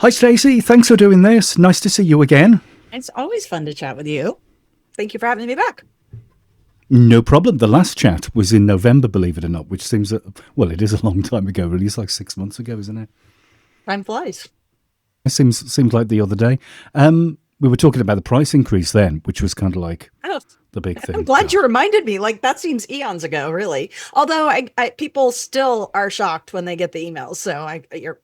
Hi, Stacey. Thanks for doing this. Nice to see you again. It's always fun to chat with you. Thank you for having me back. No problem. The last chat was in November, believe it or not, which seems, well, it is a long time ago, really. It's like 6 months ago, isn't it? Time flies. It seems like the other day. We were talking about the price increase then, which was kind of like Oh, the big I'm thing. glad God. you reminded me. Like that seems eons ago, really. Although people still are shocked when they get the emails. So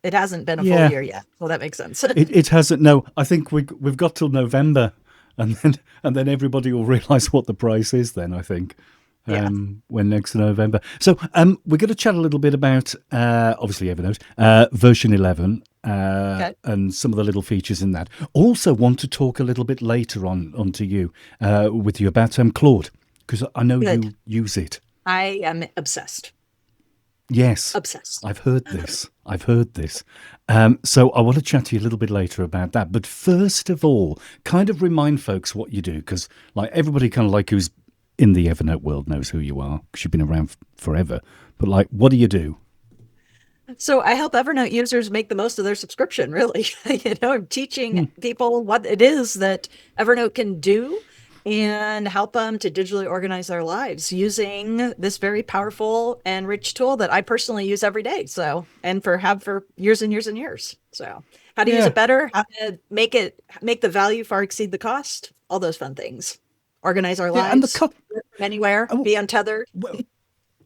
it hasn't been a full Yeah, year yet. So that makes sense. it hasn't. No, I think we've got till November, and then everybody will realise what the price is. Then I think. Yeah. When next November. So we're going to chat a little bit about obviously Evernote version 11 Okay. and some of the little features in that. Also, want to talk a little bit later on to you with you about Claude because I know Good. you use it. I am obsessed. Yes, Obsessed. I've heard this. I've heard this. So I want to chat to you a little bit later about that. But first of all, kind of remind folks what you do because like everybody kind of like who's in the Evernote world knows who you are because you've been around forever. But like, what do you do? So I help Evernote users make the most of their subscription, really. I'm teaching people what it is that Evernote can do and help them to digitally organize their lives using this very powerful and rich tool that I personally use every day. So, and have for years and years and years. So, how to use Yeah, it better, how to make the value far exceed the cost, all those fun things. Organize our yeah, and the lives anywhere, oh, be untethered. well,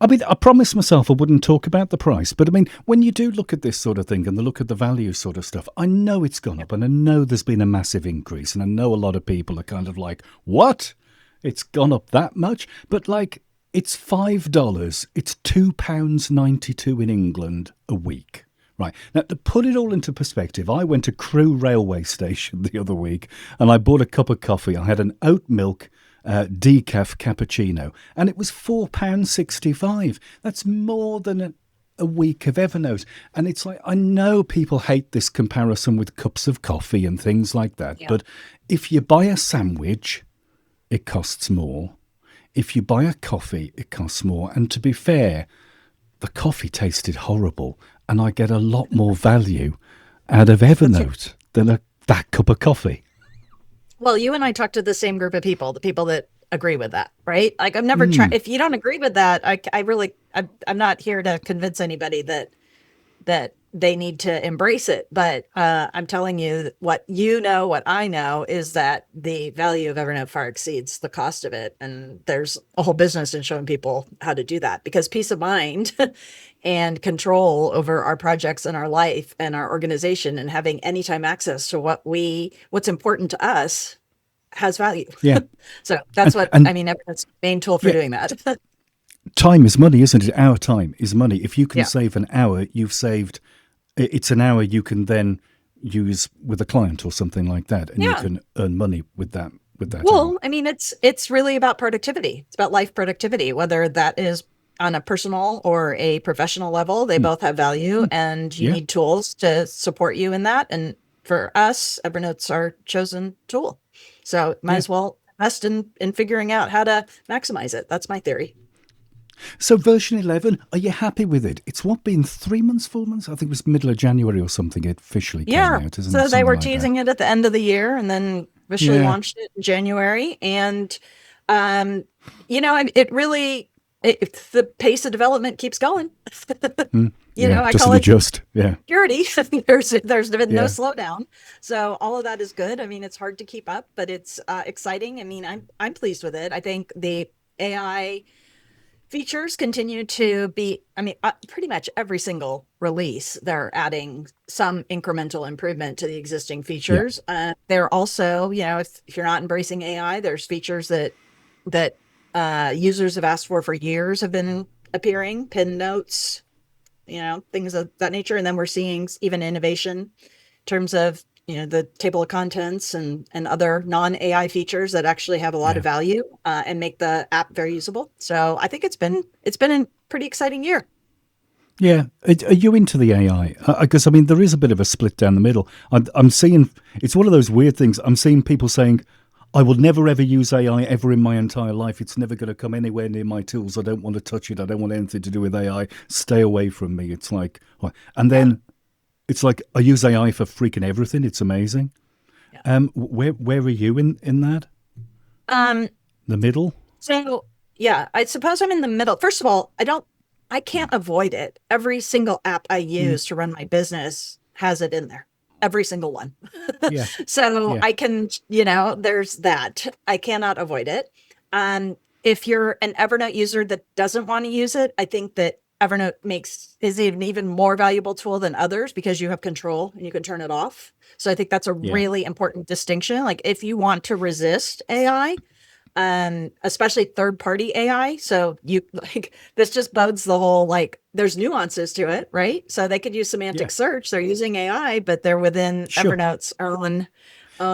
I mean, I promised myself I wouldn't talk about the price, but I mean, when you do look at this sort of thing and the look at the value sort of stuff, I know it's gone up and I know there's been a massive increase, and I know a lot of people are kind of like, what? It's gone up that much? But like, it's $5. It's £2.92 in England a week. Right. Now, to put it all into perspective, I went to Crewe railway station the other week and I bought a cup of coffee. I had an oat milk decaf cappuccino and it was £4.65. That's more than a week of Evernote. And it's like, I know people hate this comparison with cups of coffee and things like that. Yeah. But if you buy a sandwich, it costs more. If you buy a coffee, it costs more. And to be fair, the coffee tasted horrible, and I get a lot more value out of That's Evernote than that cup of coffee. Well, you and I talk to the same group of people, the people that agree with that, right? Like I've never tried, if you don't agree with that, I'm not here to convince anybody that they need to embrace it. But I'm telling you what I know is that the value of Evernote far exceeds the cost of it. And there's a whole business in showing people how to do that because peace of mind and control over our projects and our life and our organization and having anytime access to what's important to us has value. Yeah, So that's what I and mean. Evernote's main tool for yeah, doing that. time is money, isn't it? Our time is money. If you can Yeah. save an hour, you've saved. It's an hour you can then use with a client or something like that, and you Yeah. can earn money with that hour. Well, I mean, it's really about productivity. It's about life productivity, whether that is on a personal or a professional level. They both have value, and you Yeah, need tools to support you in that. And for us, Evernote's our chosen tool. So might yeah. as well invest in figuring out how to maximize it. That's my theory. So version 11, are you happy with it? It's what, been 3 months, 4 months? I think it was middle of January or something. It officially came Yeah. out, isn't it? So they Something were like that. teasing it at the end of the year and then officially Yeah. launched it in January. And, um, it really, the pace of development keeps going. Yeah, I call doesn't it adjust. Yeah, security. There's been no yeah, slowdown. So all of that is good. I mean, it's hard to keep up, but it's exciting. I mean, I'm pleased with it. I think the AI features continue to be, I mean, pretty much every single release, they're adding some incremental improvement to the existing yeah, features. They're also, if you're not embracing AI, there's features that users have asked for years have been appearing, pin notes, things of that nature. And then we're seeing even innovation in terms of, the table of contents and other non-AI features that actually have a lot of yeah, value and make the app very usable. So I think it's been a pretty exciting year. yeah. Are you into the AI? Because I mean, there is a bit of a split down the middle. I'm seeing it's one of those weird things. I'm seeing people saying, "I will never ever use AI ever in my entire life. It's never going to come anywhere near my tools. I don't want to touch it. I don't want anything to do with AI. Stay away from me." It's like, what? And Yeah. then It's like I use AI for freaking everything. It's amazing. Yeah. Where are you in that? Um, The middle? so yeah, I suppose I'm in the middle. First of all, I can't avoid it. Every single app I Mm, use to run my business has it in there. Every single one. yeah, So yeah, I can, there's that. I cannot avoid it. If you're an Evernote user that doesn't want to use it, I think that Evernote is an even more valuable tool than others because you have control and you can turn it off. So I think that's a yeah, really important distinction. Like if you want to resist AI, especially third party AI. So you like this just bodes the whole like there's nuances to it, right? So they could use yeah. semantic search. They're using AI, but they're within Sure. Evernote's own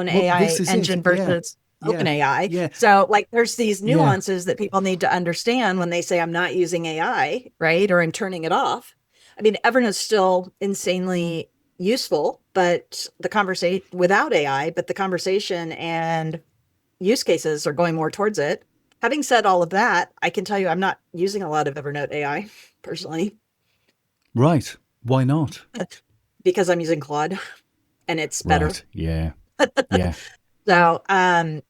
Well, AI this is it. engine Yeah, versus yeah, OpenAI. yeah, So like there's these yeah, nuances that people need to understand when they say I'm not using AI, right? Or I'm turning it off. I mean, Evernote's still insanely useful, but the conversation without AI, but the conversation and use cases are going more towards it. Having said all of that, I can tell you I'm not using a lot of Evernote AI personally right. Why not? because I'm using Claude and it's better. Right. Yeah, yeah, So, and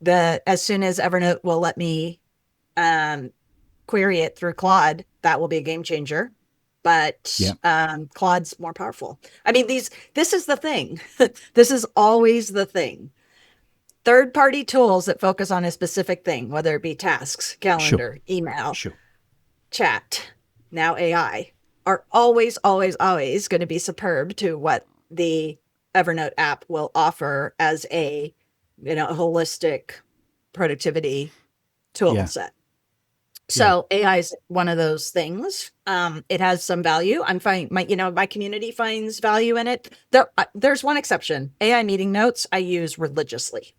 the as soon as Evernote will let me um, query it through Claude, that will be a game changer. But yeah. Claude's more powerful. I mean, this is the thing. This is always the thing. Third party tools that focus on a specific thing, whether it be tasks, Sure, calendar, email, sure. chat, now AI, are always, always, always going to be superb to what the Evernote app will offer as a, holistic productivity tool Yeah, set. yeah. So AI is one of those things. It has some value. I'm fine. My community finds value in it. There's one exception. AI meeting notes I use religiously.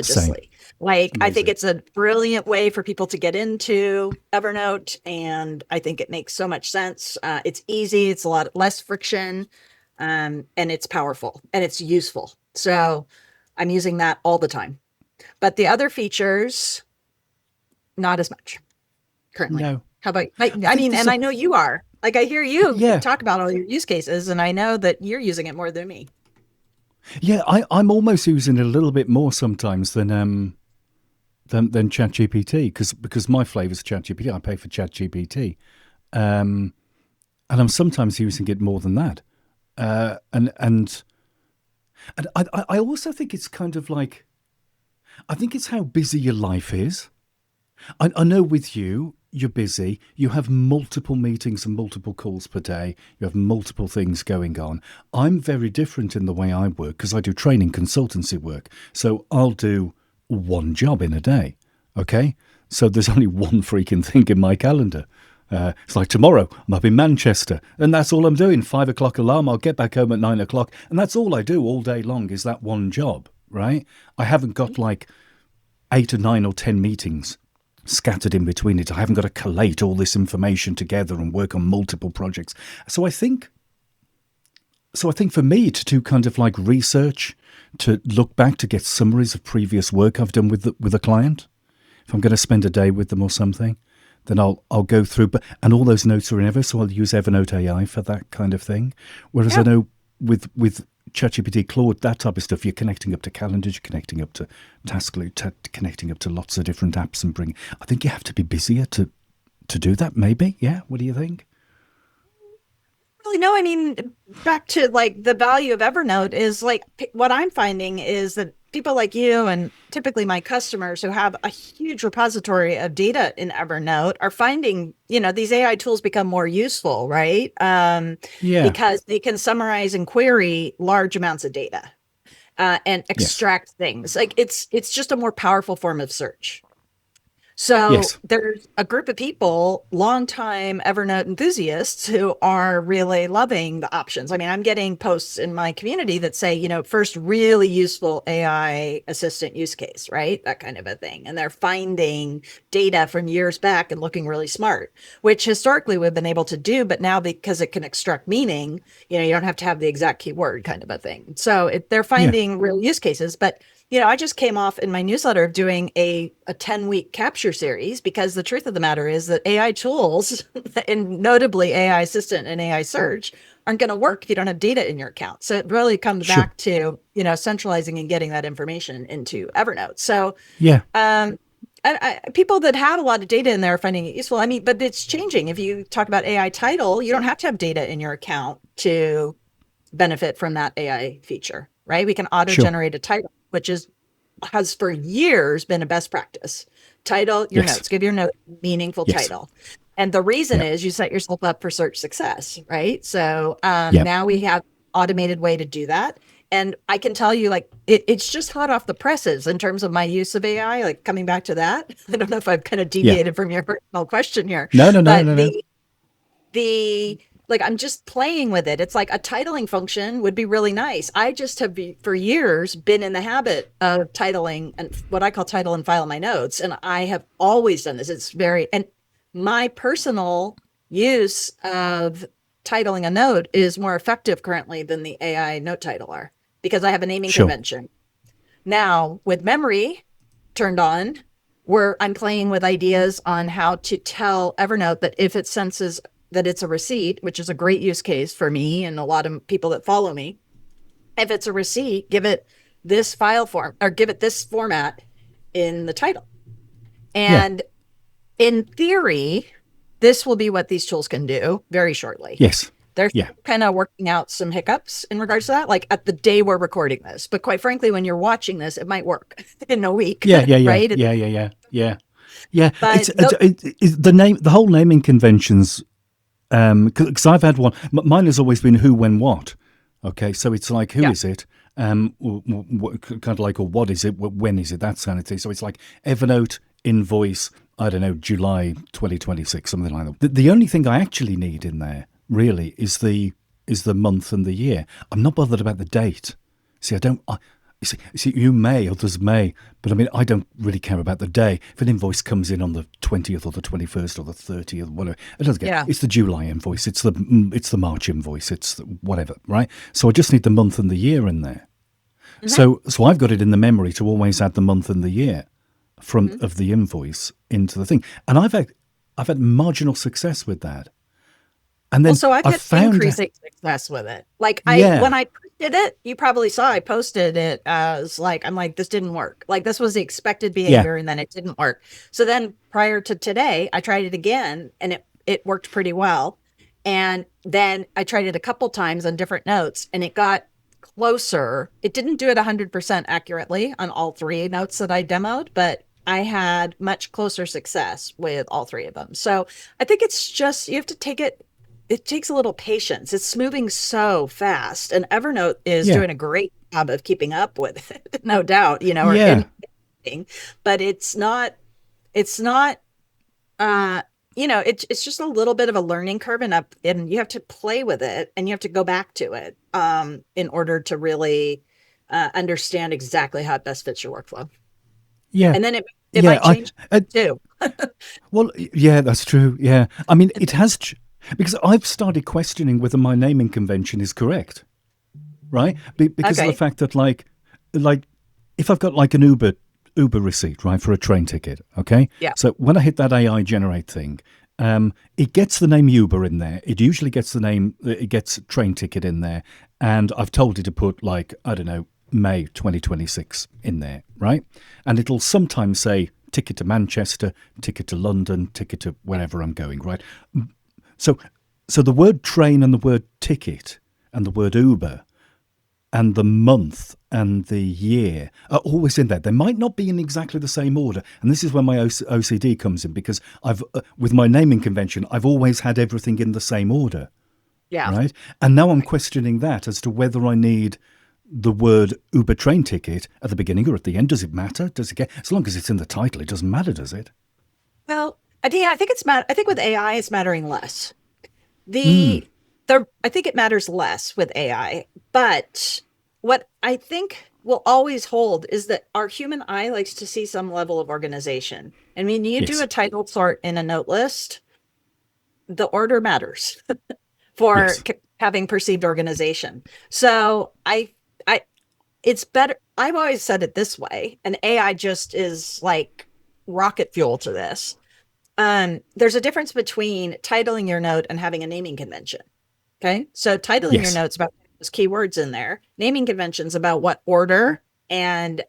Same. Religiously. Like I think Amazing. it's a brilliant way for people to get into Evernote, and I think it makes so much sense. It's easy. It's a lot less friction, and it's powerful and it's useful. So I'm using that all the time. But the other features, not as much currently. No, How about, I I think mean, there's and a I know you are. Like, I hear you yeah, talk about all your use cases, and I know that you're using it more than me. yeah. I'm almost using it a little bit more sometimes than ChatGPT because my flavor's ChatGPT. I pay for ChatGPT, um, and I'm sometimes using it more than that. And I also think it's kind of like I think it's how busy your life is. I know with you, you're busy. You have multiple meetings and multiple calls per day. You have multiple things going on. I'm very different in the way I work because I do training consultancy work. So I'll do one job in a day. Okay. So there's only one freaking thing in my calendar. It's like tomorrow, I'm up in Manchester, and that's all I'm doing. 5 o'clock alarm, I'll get back home at 9 o'clock, and that's all I do all day long is that one job, right? I haven't got like 8 or 9 or 10 meetings scattered in between it. I haven't got to collate all this information together and work on multiple projects. So I think for me to do kind of like research, to look back to get summaries of previous work I've done with a client, if I'm going to spend a day with them or something, then I'll go through. But and all those notes are in Ever, so I'll use Evernote AI for that kind of thing. Whereas I Yeah. know with ChatGPT, Claude, that type of stuff, you're connecting up to calendars, you're connecting up to Taskly, connecting up to lots of different apps and bring. I think you have to be busier to do that. Maybe, yeah. What do you think? Really, no, I mean, back to like the value of Evernote is like what I'm finding is that people like you and typically my customers who have a huge repository of data in Evernote are finding, these AI tools become more useful, right? Yeah. Because they can summarize and query large amounts of data and Yes. extract things. Like it's just a more powerful form of search. So Yes. there's a group of people, longtime Evernote enthusiasts, who are really loving the options. I mean, I'm getting posts in my community that say, first really useful AI assistant use case, right? That kind of a thing. And they're finding data from years back and looking really smart, which historically we've been able to do, but now because it can extract meaning, you don't have to have the exact keyword kind of a thing. So they're Yeah. finding real use cases, but I just came off in my newsletter of doing a a 10-week capture series, because the truth of the matter is that AI tools, and notably AI assistant and AI search, aren't going to work if you don't have data in your account. So it really comes Sure. back to, centralizing and getting that information into Evernote. So Yeah. people that have a lot of data in there are finding it useful. I mean, but it's changing. If you talk about AI title, you don't have to have data in your account to benefit from that AI feature, right? We can Sure. auto-generate a title, which has for years been a best practice. Title your Yes. notes, give your note meaningful Yes. title. And the reason Yeah. is you set yourself up for search success, right? So Yeah. now we have automated way to do that. And I can tell you, like, it's just hot off the presses in terms of my use of AI, like coming back to that. I don't know if I've kind of Yeah. deviated from your personal question here, No, no, no, but no, no. the like, I'm just playing with it. It's like a titling function would be really nice. I just have for years been in the habit of titling and what I call title and file my notes. And I have always done this. And my personal use of titling a note is more effective currently than the AI note titler, because I have a naming Sure. convention. Now with memory turned on, where I'm playing with ideas on how to tell Evernote that if it senses that it's a receipt, which is a great use case for me and a lot of people that follow me, if it's a receipt, give it this file form or give it this format in the title. Yeah. And in theory, this will be what these tools can do very shortly. Yes. They're Yeah. kind of working out some hiccups in regards to that, like at the day we're recording this. But quite frankly, when you're watching this, it might work in a week, Yeah. Yeah. Yeah. right? Yeah. Yeah. Yeah. Yeah. Yeah. But It's the whole naming conventions. Because I've had one. Mine has always been who, when, what. Okay, so it's like who yeah, is it? Kind of like, or what is it? When is it? That sanity. So it's like Evernote invoice. I don't know, July 2026, something like that. The only thing I actually need in there really is the month and the year. I'm not bothered about the date. See, I don't. You see, you may, others may, but I mean, I don't really care about the day. If an invoice comes in on the 20th or the 21st or the 30th, whatever, it doesn't get. yeah. It's the July invoice. It's the March invoice. It's whatever, right? So I just need the month and the year in there. Mm-hmm. So I've got it in the memory to always add the month and the year from Mm-hmm. of the invoice into the thing, and I've had marginal success with that. And Well, then so I've I've had found, increasing success with it. Like yeah, when I posted it, you probably saw I posted it as like, I'm like, this didn't work. Like this was the expected yeah, behavior and then it didn't work. So then prior to today, I tried it again and it worked pretty well. And then I tried it a couple times on different notes and it got closer. It didn't do it 100% accurately on all three notes that I demoed, but I had much closer success with all three of them. So I think it's just, you have to take it, it takes a little patience. It's moving so fast, and Evernote is yeah, doing a great job of keeping up with it, no doubt, or yeah, anything, but it's not, uh, it's just a little bit of a learning curve and you have to play with it and you have to go back to it, in order to really, understand exactly how it best fits your workflow. yeah, And then it yeah. might change too. Well, yeah, that's true. Yeah, I mean, it has because I've started questioning whether my naming convention is correct, right? Because of the Okay. fact that, like if I've got like an Uber receipt, right, for a train ticket, okay. Yeah. So when I hit that AI generate thing, it gets the name Uber in there. It usually gets the name. It gets train ticket in there, and I've told it to put, like, I don't know, May 2026 in there, right? And it'll sometimes say ticket to Manchester, ticket to London, ticket to wherever I'm going, right? So, so the word train and the word ticket and the word Uber and the month and the year are always in there. They might not be in exactly the same order, and this is where my OCD comes in, because I've with my naming convention, I've always had everything in the same order, Yeah. right? And now I'm questioning that as to whether I need the word Uber train ticket at the beginning or at the end. Does it matter? Does it get, as long as it's in the title, it doesn't matter, does it? Well, I think I think with AI, it's mattering less. Hmm. I think it matters less with AI, but what I think will always hold is that our human eye likes to see some level of organization. I mean, you do Yes. a title sort in a note list, the order matters for Yes. having perceived organization. So I, it's better. I've always said it this way, and AI just is like rocket fuel to this. There's a difference between titling your note and having a naming convention. Okay. So titling your Yes. notes about those keywords in there, naming conventions about what order and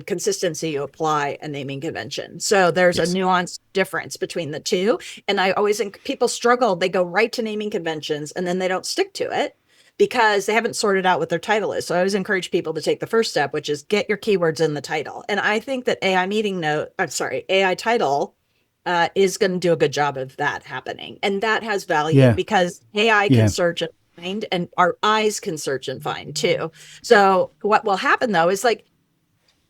consistency you apply a naming convention. So there's a Yes. nuanced difference between the two. And I always think people struggle. They go right to naming conventions and then they don't stick to it because they haven't sorted out what their title is. So I always encourage people to take the first step, which is get your keywords in the title. And I think that AI title is going to do a good job of that happening. And that has value Yeah. because AI can Yeah. search and find, and our eyes can search and find too. So what will happen though is like,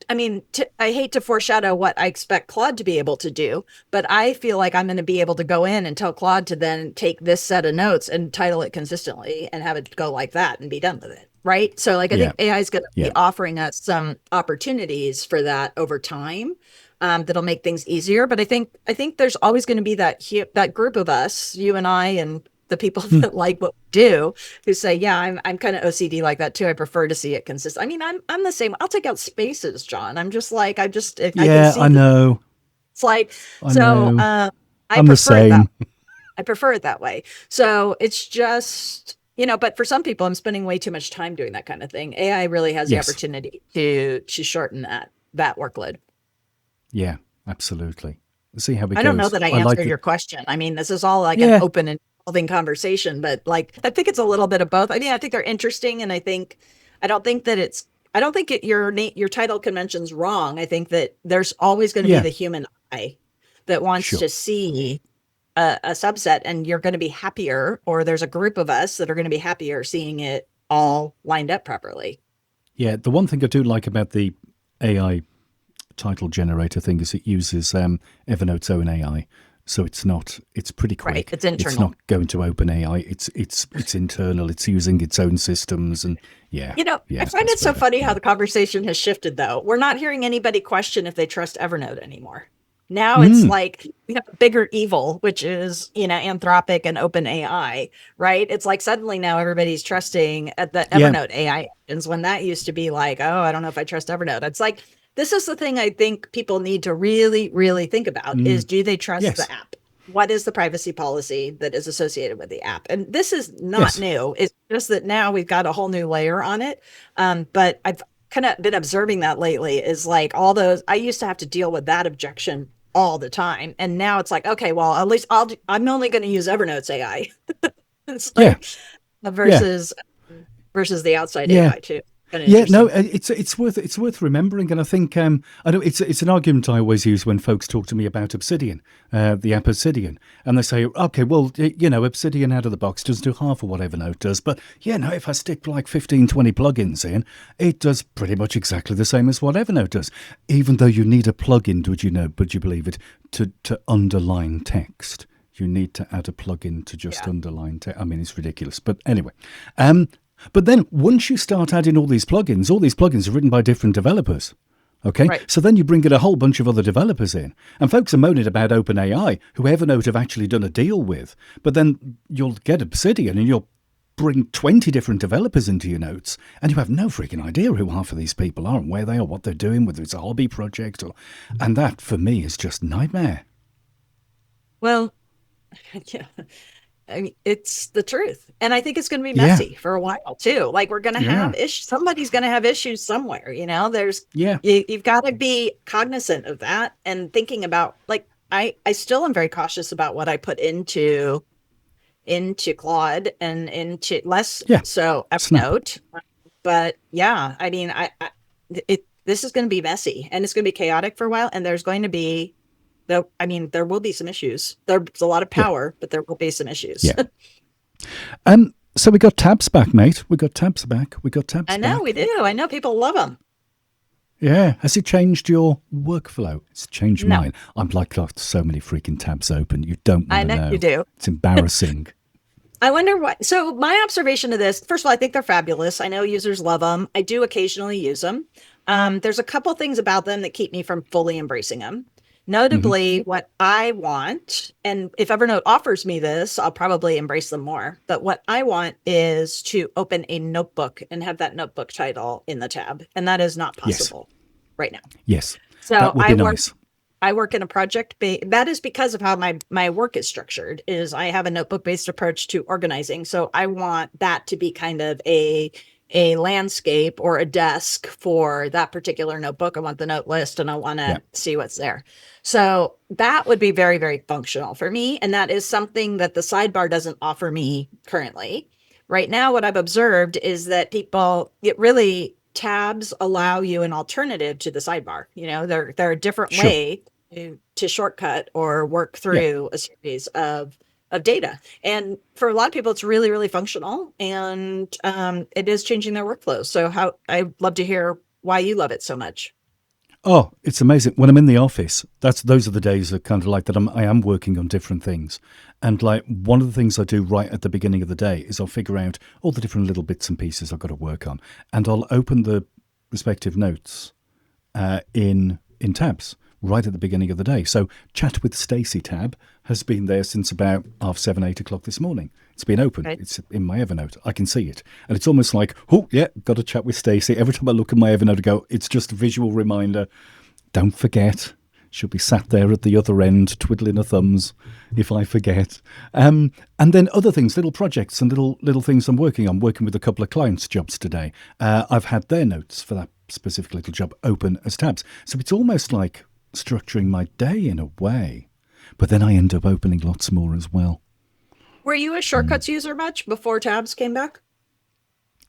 I mean, I hate to foreshadow what I expect Claude to be able to do, but I feel like I'm going to be able to go in and tell Claude to then take this set of notes and title it consistently and have it go like that and be done with it. Right. So like, I Yeah. think AI is going to Yeah. be offering us some opportunities for that over time. That'll make things easier. But I think there's always going to be that group of us, you and I, and the people that like what we do, who say, yeah, I'm kind of OCD like that too. I prefer to see it consistent. I mean, I'm the same. I'll take out spaces, John. I'm just like, I can Yeah, see I know. it's like, I so know. I I'm the prefer it that same. I prefer it that way. So it's just, but for some people, I'm spending way too much time doing that kind of thing. AI really has the Yes. opportunity to shorten that workload. Yeah, absolutely. See how it I don't know goes. that I I like answered it. your question. I mean, this is all like an Yeah. open and evolving conversation, but like, I think it's a little bit of both. I mean, I think they're interesting. And I don't think that your title convention's wrong. I think that there's always going to be Yeah. the human eye that wants Sure. to see a subset, and you're going to be happier, or there's a group of us that are going to be happier seeing it all lined up properly. Yeah. The one thing I do like about the AI title generator thing is it uses Evernote's own AI. So it's pretty Right. quick. It's It's internal. not going to open AI. It's internal. It's using its own systems and yeah. I Yeah, find that's it so better. funny how Yeah. the conversation has shifted, though. We're not hearing anybody question if they trust Evernote anymore. Now it's Mm, like we have a bigger evil, which is, Anthropic and Open AI, right? It's like suddenly now everybody's trusting at the yeah. Evernote AI engines when that used to be like, oh, I don't know if I trust Evernote. It's like, this is the thing I think people need to really, really think about is, Mm, do they trust the yes. app? What is the privacy policy that is associated with the app? And this is not Yes. new. It's just that now we've got a whole new layer on it. But I've kind of been observing that lately is like all those, I used to have to deal with that objection all the time. And now it's like, okay, well, at least I'm only going to use Evernote's AI. It's Yeah. like Yeah. versus the outside Yeah. AI too. Kind of Yeah, no, interesting. it's worth remembering, and I think I know it's an argument I always use when folks talk to me about Obsidian, the app Obsidian, and they say, okay, well, Obsidian out of the box doesn't do half of what Evernote does, but if I stick like 15, 20 plugins in, it does pretty much exactly the same as what Evernote does, even though you need a plugin, would you believe it, to underline text. You need to add a plugin to just Yeah. underline text. I mean, it's ridiculous, but anyway. But then once you start adding all these plugins are written by different developers. Okay, Right. so then you bring in a whole bunch of other developers in, and folks are moaning about OpenAI, who Evernote have actually done a deal with. But then you'll get Obsidian, and you'll bring 20 different developers into your notes, and you have no freaking idea who half of these people are and where they are, what they're doing, whether it's a hobby project and that for me is just nightmare. Well, yeah. I mean, it's the truth. And I think it's going to be Yeah, messy for a while too. Like we're going to have yeah, issues. Somebody's going to have issues somewhere, yeah, you've got to be cognizant of that and thinking about like, I still am very cautious about what I put into Claude and into less yeah. so Snap. Evernote. But yeah, I mean, this is going to be messy and it's going to be chaotic for a while. And there's going to be, there will be some issues. There's a lot of Yeah, power, but there will be some issues. yeah. So we got tabs back, mate. We got tabs back. We got tabs I know we back. do. I know people love them. Yeah. Has it changed your workflow? It's changed No, mine. I'm like got so many freaking tabs open. You don't want I to know you know. do. It's embarrassing. I wonder what. So my observation of this, first of all, I think they're fabulous. I know users love them. I do occasionally use them. There's a couple things about them that keep me from fully embracing them. Hmm. Notably, what I want, and if Evernote offers me this, I'll probably embrace them more. But what I want is to open a notebook and have that notebook title in the tab. And that is not Yes. possible right now. Yes. So That would be nice. I work in a project that is because of how my work is structured. Is I have a notebook based approach to organizing, so I want that to be kind of a landscape or a desk for that particular notebook. I want the note list and I want Yeah. to see what's there. So that would be very, very functional for me. And that is something that the sidebar doesn't offer me currently. Right now, what I've observed is that tabs allow you an alternative to the sidebar. They're a different Sure. way to shortcut or work Yeah. through a series of data. And for a lot of people, it's really, really functional, and it is changing their workflows. So I'd love to hear why you love it so much. Oh, it's amazing. When I'm in the office, those are the days that kind of like that I am working on different things. And like one of the things I do right at the beginning of the day is I'll figure out all the different little bits and pieces I've got to work on. And I'll open the respective notes in tabs right at the beginning of the day. So Chat with Stacey tab has been there since about 7:30, 8:00 this morning. It's been open. Right. It's in my Evernote. I can see it. And it's almost like, oh, yeah, got to chat with Stacey. Every time I look at my Evernote, I go, it's just a visual reminder. Don't forget. She'll be sat there at the other end, twiddling her thumbs if I forget. And then other things, little projects and little things I'm working on, working with a couple of clients' jobs today. I've had their notes for that specific little job open as tabs. So it's almost like structuring my day in a way. But then I end up opening lots more as well. Were you a shortcuts user much before tabs came back?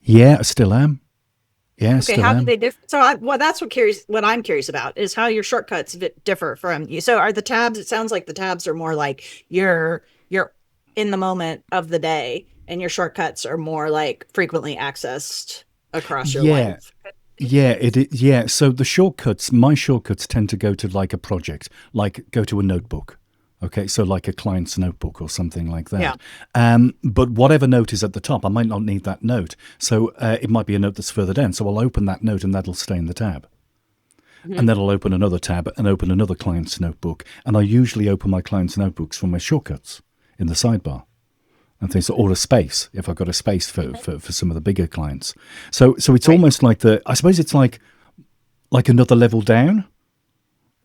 Yeah, I still am. Yeah, Okay, still how am. do they differ? So, that's what I'm curious about is how your shortcuts differ from you. So, are the tabs? It sounds like the tabs are more like you're in the moment of the day, and your shortcuts are more like frequently accessed across your Yeah. life. Yeah, it is. Yeah, so my shortcuts tend to go to like a project, like go to a notebook. Okay, so like a client's notebook or something like that. But whatever note is at the top, I might not need that note. So it might be a note that's further down. So I'll open that note and that'll stay in the tab. And then I'll open another tab and open another client's notebook. And I usually open my client's notebooks from my shortcuts in the sidebar. And things, or a space if I've got a space for some of the bigger clients. So it's almost like I suppose it's like another level down,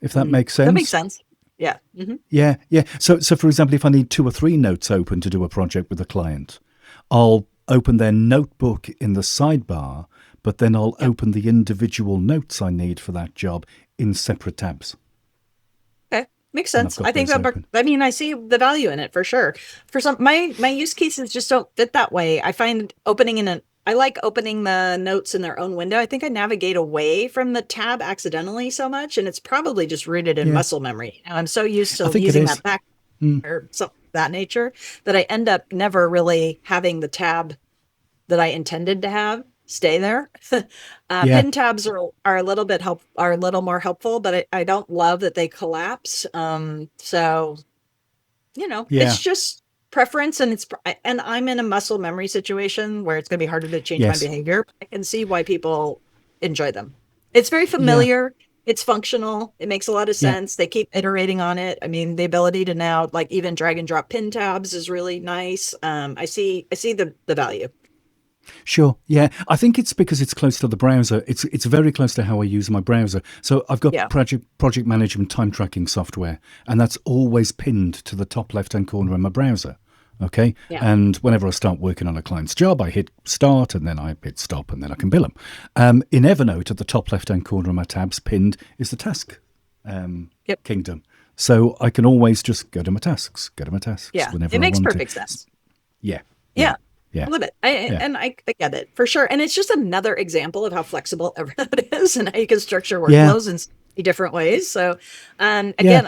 if that makes sense. That makes sense. Yeah. Mm-hmm. Yeah. So for example, if I need 2 or 3 notes open to do a project with a client, I'll open their notebook in the sidebar, but then I'll open the individual notes I need for that job in separate tabs. Makes sense. I think I see the value in it for sure. For some, my use cases just don't fit that way. I find I like opening the notes in their own window. I think I navigate away from the tab accidentally so much, and it's probably just rooted in muscle memory. I'm so used to using that back or something of that nature that I end up never really having the tab that I intended to have stay there. Pin tabs are a little bit are a little more helpful, but I don't love that they collapse. So it's just preference, and I'm in a muscle memory situation where it's going to be harder to change my behavior. I can see why people enjoy them. It's very familiar. It's functional. It makes a lot of sense. They keep iterating on it. I mean, the ability to now like even drag and drop pin tabs is really nice. I see the value. Sure. Yeah. I think it's because it's close to the browser. It's very close to how I use my browser. So I've got project management time tracking software, and that's always pinned to the top left-hand corner of my browser. Okay. Yeah. And whenever I start working on a client's job, I hit start and then I hit stop and then I can bill them. In Evernote, at the top left-hand corner of my tabs, pinned is the task kingdom. So I can always just go to my tasks. Yeah. Whenever it makes I want perfect to. sense. Yeah. I love it. I get it for sure. And it's just another example of how flexible Evernote is and how you can structure workflows in so many different ways. So, again,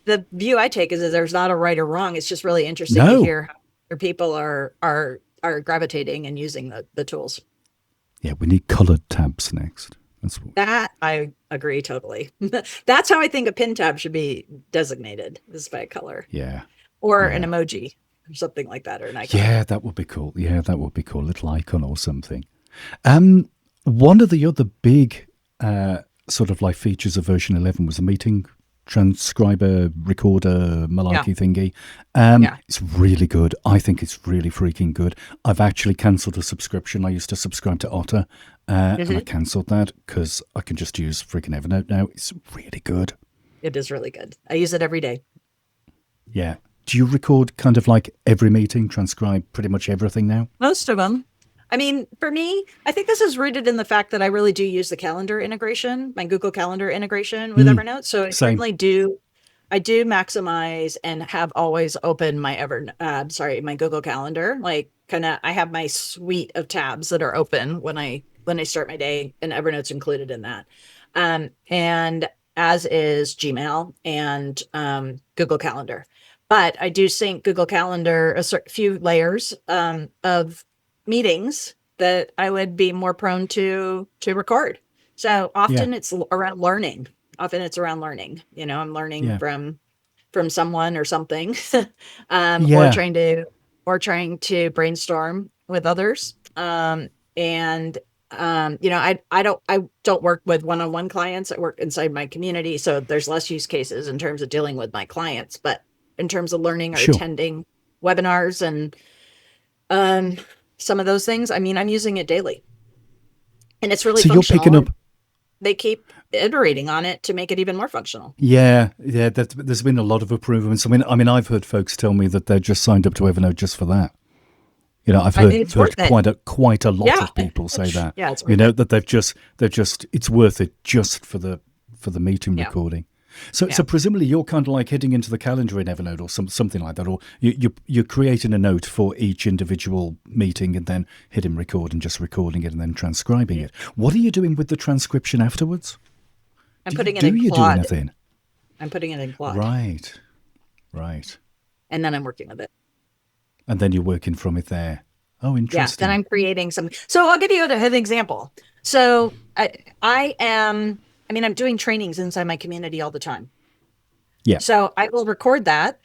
the view I take is that there's not a right or wrong. It's just really interesting to hear how people are gravitating and using the tools. Yeah, we need colored tabs next. That I agree totally. That's how I think a pin tab should be designated, is by a color. Yeah. Or an emoji. Or something like that, or an icon. Yeah, that would be cool. Little icon or something. One of the other big sort of like features of version 11 was a meeting transcriber recorder malarkey thingy. It's really good. I think it's really freaking good. I've actually cancelled a subscription. I used to subscribe to Otter, and I cancelled that because I can just use freaking Evernote now. It's really good. It is really good. I use it every day. Yeah. Do you record kind of like every meeting, transcribe pretty much everything now? Most of them. I mean, for me, I think this is rooted in the fact that I really do use the calendar integration, my Google Calendar integration with Evernote. So I Same. certainly do. I do maximize and have always opened my my Google Calendar. Like, kind of, I have my suite of tabs that are open when I start my day, and Evernote's included in that. And as is Gmail and Google Calendar. But I do sync Google Calendar a few layers of meetings that I would be more prone to record. So Yeah. often it's around learning. Often it's around learning. I'm learning Yeah. from someone or something, Yeah. or trying to brainstorm with others. And I don't work with one-on-one clients. I work inside my community, so there's less use cases in terms of dealing with my clients. But in terms of learning or Sure. attending webinars and some of those things, I mean, I'm using it daily, and it's really So you're functional. picking up. They keep iterating on it to make it even more functional. Yeah, yeah. There's been a lot of improvements. I mean, I've heard folks tell me that they're just signed up to Evernote just for that. I've I mean, it's heard worth it. quite a lot Yeah. of people say that. Yeah, it's worth it. That they've just it's worth it just for the meeting Yeah. recording. So Yeah. so presumably you're kind of like heading into the calendar in Evernote or something like that, or you're creating a note for each individual meeting and then hitting record and just recording it and then transcribing it. What are you doing with the transcription afterwards? I'm putting it Do in you do Claude. anything? I'm putting it in Claude, Right, right. and then I'm working with it. And then you're working from it there. Oh, Yeah, interesting. then I'm creating some. So I'll give you an example. So I'm doing trainings inside my community all the time. Yeah, So I will record that.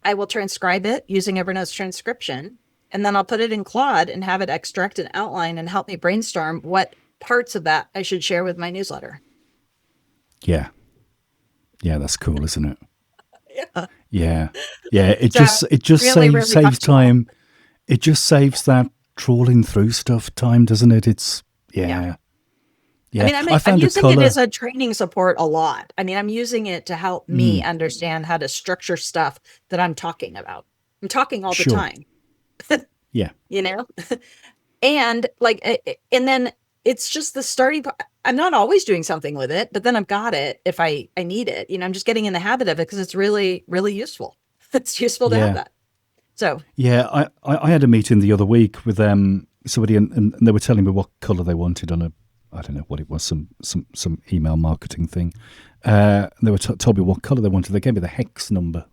I will transcribe it using Evernote's transcription, and then I'll put it in Claude and have it extract an outline and help me brainstorm what parts of that I should share with my newsletter. yeah, yeah. That's cool, isn't it? Yeah. Yeah, yeah. It So just really, really saves functional. time. It just saves that trawling through stuff time, doesn't it? It's Yeah. yeah, I yeah. mean, I I'm found a using it color. as a training support a lot. I mean, I'm using it to help me Mm, understand how to structure stuff that I'm talking about. I'm talking all the sure. time, Yeah. you know? And and then it's just the starting point. I'm not always doing something with it, but then I've got it if I need it. I'm just getting in the habit of it because it's really, really useful. It's useful to have Yeah. that. So, Yeah. I had a meeting the other week with somebody and they were telling me what color they wanted on a I don't know what it was, some email marketing thing. They were told me what color they wanted. They gave me the hex number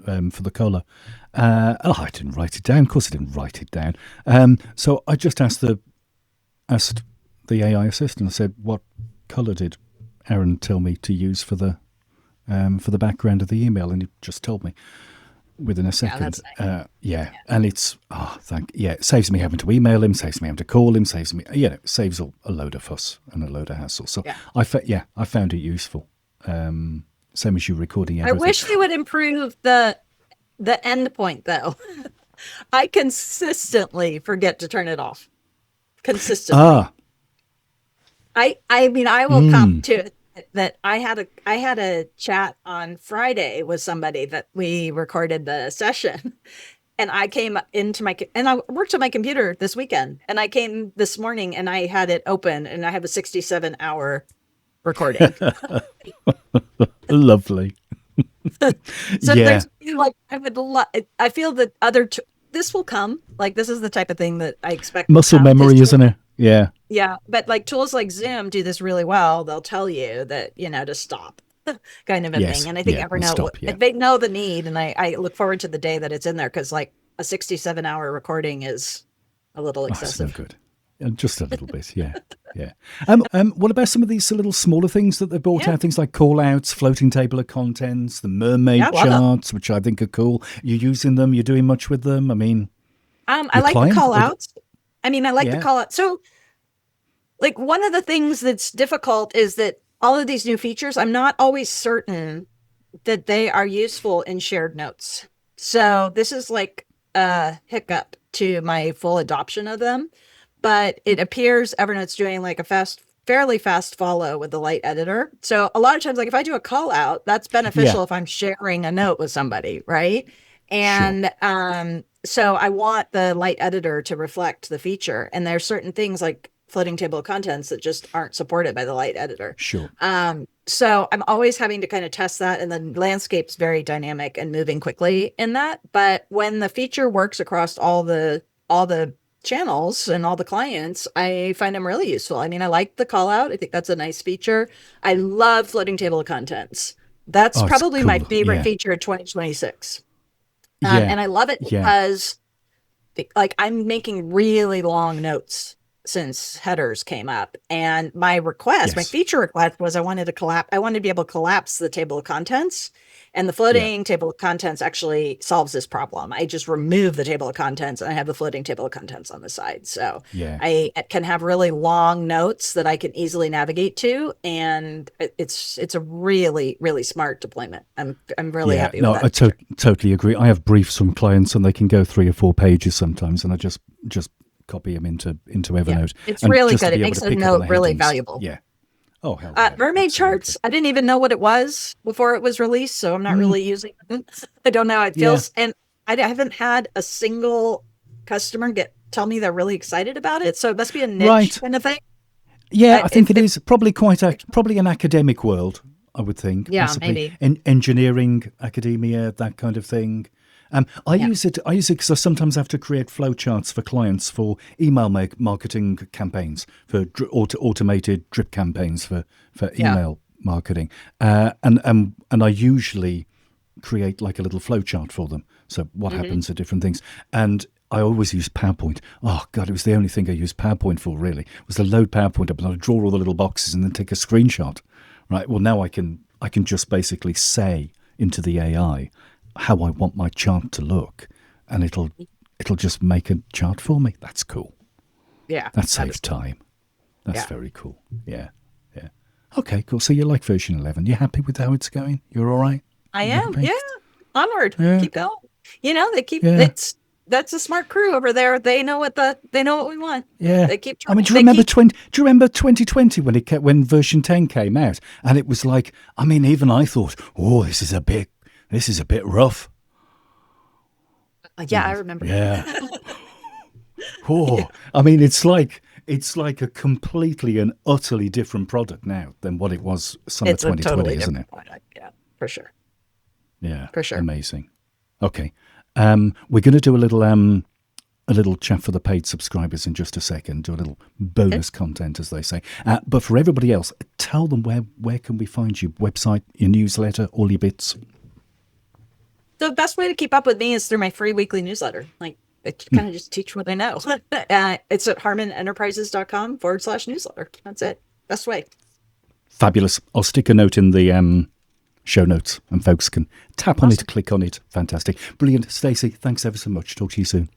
for the color. I didn't write it down. Of course, I didn't write it down. So I just asked the AI assistant. I said, "What color did Aaron tell me to use for the background of the email?" And he just told me within a yeah, second. that's nice. Yeah, and it's it saves me having to email him, saves me having to call him, saves me saves a load of fuss and a load of hassle. So Yeah. I found it useful. Same as you recording I everything. wish they would improve the end point though. I consistently forget to turn it off. Consistently. Ah, I mean, I will come to it that I had a chat on Friday with somebody that we recorded the session, and I came into and I worked on my computer this weekend, and I came this morning and I had it open, and I have a 67-hour recording. lovely. So Yeah, there's I feel that this will come. Like, this is the type of thing that I expect will muscle come. memory, isn't it? Yeah, Yeah, but like tools like Zoom do this really well. They'll tell you that, to stop, kind of a thing. yes, And I think yeah. And Evernote, stop. Yeah, they know the need, and I look forward to the day that it's in there, because like a 67-hour recording is a little that's no excessive. good. Just a little bit. Yeah, yeah. What about some of these little smaller things that they brought Yeah, out? Things like call outs, floating table of contents, the yeah, mermaid a lot of them. charts, which I think are cool. You're using them. You're doing much with them. I mean, I your like the client? call outs. I mean, I like the Yeah. call out. So, like, one of the things that's difficult is that all of these new features, I'm not always certain that they are useful in shared notes. So this is like a hiccup to my full adoption of them. But it appears Evernote's doing like a fairly fast follow with the light editor. So a lot of times, like if I do a call out, that's beneficial Yeah. if I'm sharing a note with somebody, right? Sure. And so I want the light editor to reflect the feature. And there's certain things like floating table of contents that just aren't supported by the light editor. Sure. So I'm always having to kind of test that, and the landscape's very dynamic and moving quickly in that. But when the feature works across all the channels and all the clients, I find them really useful. I mean, I like the call out. I think that's a nice feature. I love floating table of contents. That's Oh, it's probably cool. my favorite Yeah. feature of 2026. Yeah. And I love it Yeah. because like I'm making really long notes since headers came up, and my Yes. feature request was I wanted to be able to collapse the table of contents, and the Yeah. floating table of contents actually solves this problem. I just remove the table of contents and I have the floating table of contents on the side. So Yeah. I can have really long notes that I can easily navigate to, and it's a really, really smart deployment. I'm really Yeah. happy No, with I that. totally agree. I have briefs from clients and they can go 3 or 4 pages sometimes, and I just copy them into Yeah, Evernote. it's And really just to good. It be able makes to a pick up on note the really headings. valuable. Yeah. Oh, hell yeah. Mermaid Absolutely. charts, I didn't even know what it was before it was released, so I'm not Mm, really using it. I don't know how it yeah. feels, and I haven't had a single customer tell me they're really excited about it. So it must be a niche Right. kind of thing. Yeah, I think it If is probably probably an academic world, I would think, yeah, possibly maybe. engineering, academia, that kind of thing. I Yeah, use it. I use it because I sometimes have to create flowcharts for clients for email marketing campaigns, for automated drip campaigns for yeah. email marketing, and I usually create like a little flowchart for them. So what Hmm. happens at different things, and I always use PowerPoint. Oh God, it was the only thing I used PowerPoint for. Really, was to load PowerPoint up and I'd draw all the little boxes and then take a screenshot. Right. Well, now I can just basically say into the AI how I want my chart to look, and it'll just make a chart for me. That's cool. Yeah, That that saves is. time. That's Yeah, very cool. Yeah. Yeah. Okay, cool. So you like version 11. You happy with how it's going? You're all right? I You am. happy? Yeah, onward, Yeah. keep going. They keep Yeah. it's that's a smart crew over there. They know what we want. Yeah. They keep I mean, trying. They keep. do you remember 2020 when version 10 came out? And it was like, I mean, even I thought, oh, this is a bit rough. Yeah, I remember. Yeah. Yeah, Oh, I mean, it's like a completely and utterly different product now than what it was summer it's a 2020, totally isn't different it? product. Yeah, for sure, Yeah. for sure. Amazing. Okay. We're going to do a little chat for the paid subscribers in just a second, do a little Okay. bonus content, as they say. But for everybody else, tell them where can we find you? Website, your newsletter, all your bits. The best way to keep up with me is through my free weekly newsletter. Like, I kind of just teach what I know. It's at harmonenterprises.com/newsletter. That's it. Best way. Fabulous. I'll stick a note in the show notes, and folks can tap on Awesome. it, click on it. Fantastic. Brilliant. Stacey, thanks ever so much. Talk to you soon.